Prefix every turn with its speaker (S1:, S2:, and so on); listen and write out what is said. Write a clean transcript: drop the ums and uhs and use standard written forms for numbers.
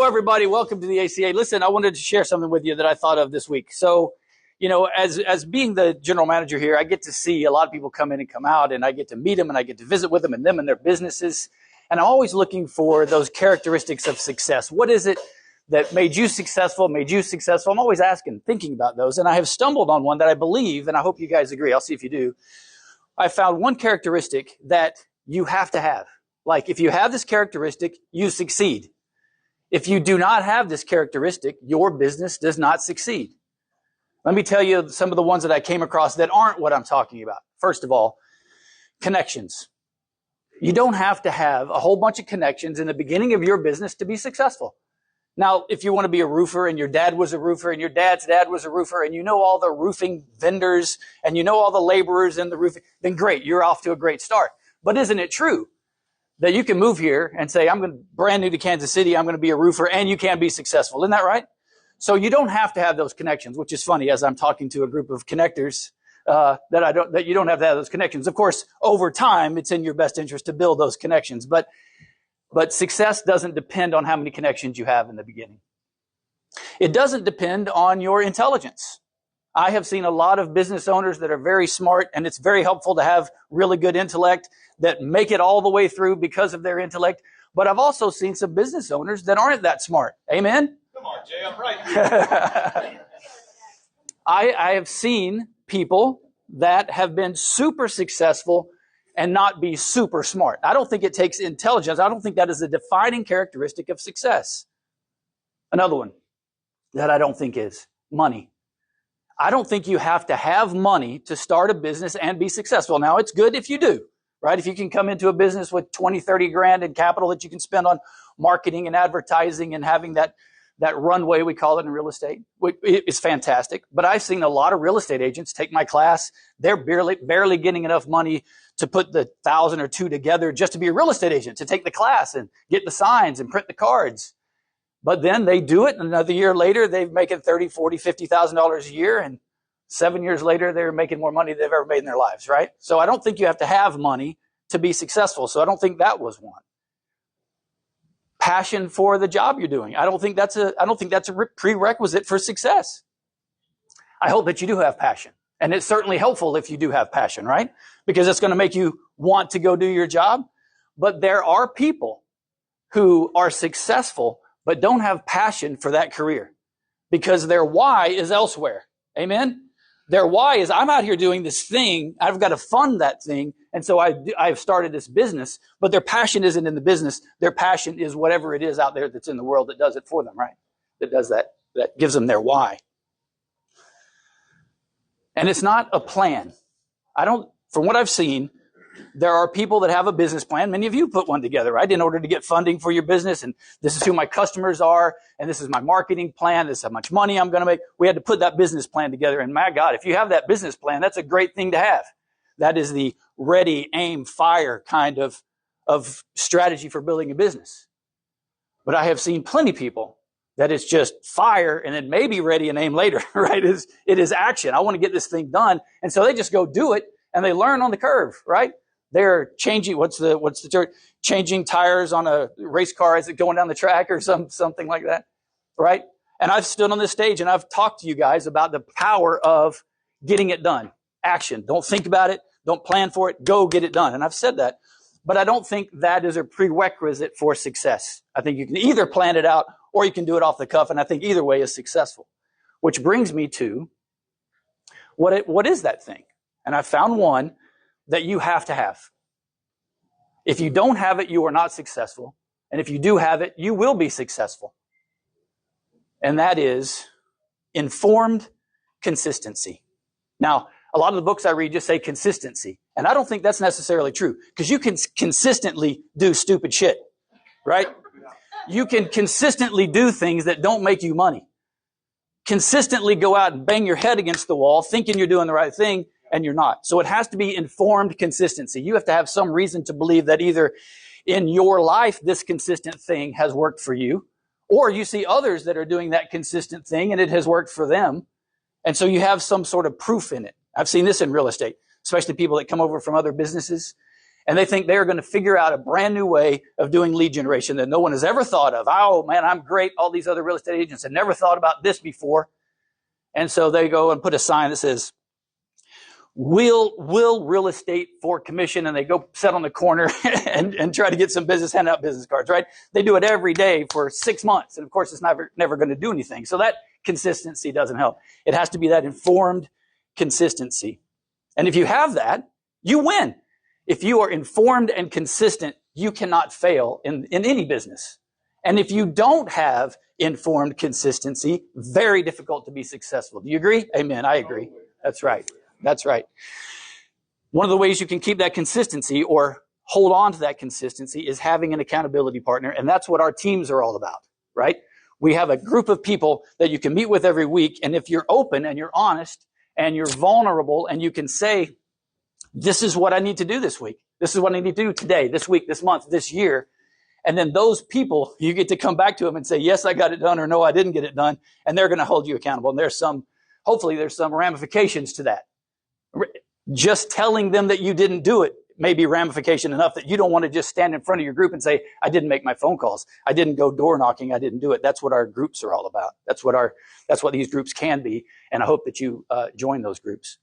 S1: Hello, everybody. Welcome to the ACA. Listen, I wanted to share something with you that I thought of this week. So, as being the general manager here, I get to see a lot of people come in and come out, and I get to meet them, and I get to visit with them and their businesses. And I'm always looking for those characteristics of success. What is it that made you successful, I'm always asking, thinking about those. And I have stumbled on one that I believe, and I hope you guys agree. I'll see if you do. I found one characteristic that you have to have. Like, if you have this characteristic, you succeed. If you do not have this characteristic, your business does not succeed. Let me tell you some of the ones that I came across that aren't what I'm talking about. First of all, connections. You don't have to have a whole bunch of connections in the beginning of your business to be successful. Now, if you want to be a roofer and your dad was a roofer and your dad's dad was a roofer and you know all the roofing vendors and you know all the laborers in the roofing, then great, you're off to a great start. But isn't it true that you can move here and say, I'm brand new to Kansas City, I'm going to be a roofer, and you can be successful? Isn't that right? So you don't have to have those connections, which is funny as I'm talking to a group of connectors that you don't have to have those connections. Of course, over time, it's in your best interest to build those connections, but success doesn't depend on how many connections you have in the beginning. It doesn't depend on your intelligence. I have seen a lot of business owners that are very smart, and it's very helpful to have really good intellect that make it all the way through because of their intellect. But I've also seen some business owners that aren't that smart. Amen?
S2: Come on, Jay, I'm right.
S1: I have seen people that have been super successful and not be super smart. I don't think it takes intelligence. I don't think that is a defining characteristic of success. Another one that I don't think is money. I don't think you have to have money to start a business and be successful. Now, it's good if you do, right? If you can come into a business with 20, 30 grand in capital that you can spend on marketing and advertising and having that runway, we call it in real estate, it's fantastic. But I've seen a lot of real estate agents take my class. They're barely getting enough money to put the 1,000 or 2 together just to be a real estate agent, to take the class and get the signs and print the cards. But then they do it, and another year later, they're making $30,000, $40,000, $50,000 a year, and 7 years later, they're making more money than they've ever made in their lives, right? So I don't think you have to have money to be successful. So I don't think that was one. Passion for the job you're doing. I don't think that's a prerequisite for success. I hope that you do have passion, and it's certainly helpful if you do have passion, right? Because it's going to make you want to go do your job. But there are people who are successful but don't have passion for that career because their why is elsewhere. Amen? Their why is, I'm out here doing this thing. I've got to fund that thing. And so I've started this business, but their passion isn't in the business. Their passion is whatever it is out there that's in the world that does it for them, right? That does that gives them their why. And it's not a plan. From what I've seen, there are people that have a business plan. Many of you put one together, right? In order to get funding for your business. And this is who my customers are. And this is my marketing plan. This is how much money I'm going to make. We had to put that business plan together. And my God, if you have that business plan, that's a great thing to have. That is the ready, aim, fire kind of strategy for building a business. But I have seen plenty of people that it's just fire and then maybe ready and aim later, right? It is action. I want to get this thing done. And so they just go do it and they learn on the curve, right? They're changing, what's the term? Changing tires on a race car as it going down the track or something like that, right? And I've stood on this stage and I've talked to you guys about the power of getting it done. Action. Don't think about it. Don't plan for it. Go get it done. And I've said that. But I don't think that is a prerequisite for success. I think you can either plan it out or you can do it off the cuff. And I think either way is successful. Which brings me to what is that thing? And I found one that you have to have. If you don't have it, you are not successful. And if you do have it, you will be successful. And that is informed consistency. Now, a lot of the books I read just say consistency. And I don't think that's necessarily true because you can consistently do stupid shit, right? You can consistently do things that don't make you money. Consistently go out and bang your head against the wall thinking you're doing the right thing and you're not. So it has to be informed consistency. You have to have some reason to believe that either in your life this consistent thing has worked for you, or you see others that are doing that consistent thing and it has worked for them. And so you have some sort of proof in it. I've seen this in real estate, especially people that come over from other businesses. And they think they're going to figure out a brand new way of doing lead generation that no one has ever thought of. Oh, man, I'm great. All these other real estate agents had never thought about this before. And so they go and put a sign that says, will real estate for commission, and they go sit on the corner and try to get some business, hand out business cards, right? They do it every day for 6 months. And of course, it's never going to do anything. So that consistency doesn't help. It has to be that informed consistency. And if you have that, you win. If you are informed and consistent, you cannot fail in any business. And if you don't have informed consistency, very difficult to be successful. Do you agree? Amen. I agree. That's right. That's right. One of the ways you can keep that consistency or hold on to that consistency is having an accountability partner. And that's what our teams are all about, right? We have a group of people that you can meet with every week. And if you're open and you're honest and you're vulnerable and you can say, this is what I need to do this week. This is what I need to do today, this week, this month, this year. And then those people, you get to come back to them and say, yes, I got it done, or no, I didn't get it done. And they're going to hold you accountable. And hopefully there's some ramifications to that. Just telling them that you didn't do it may be ramification enough that you don't want to just stand in front of your group and say, I didn't make my phone calls. I didn't go door knocking. I didn't do it. That's what our groups are all about. That's what these groups can be. And I hope that you join those groups.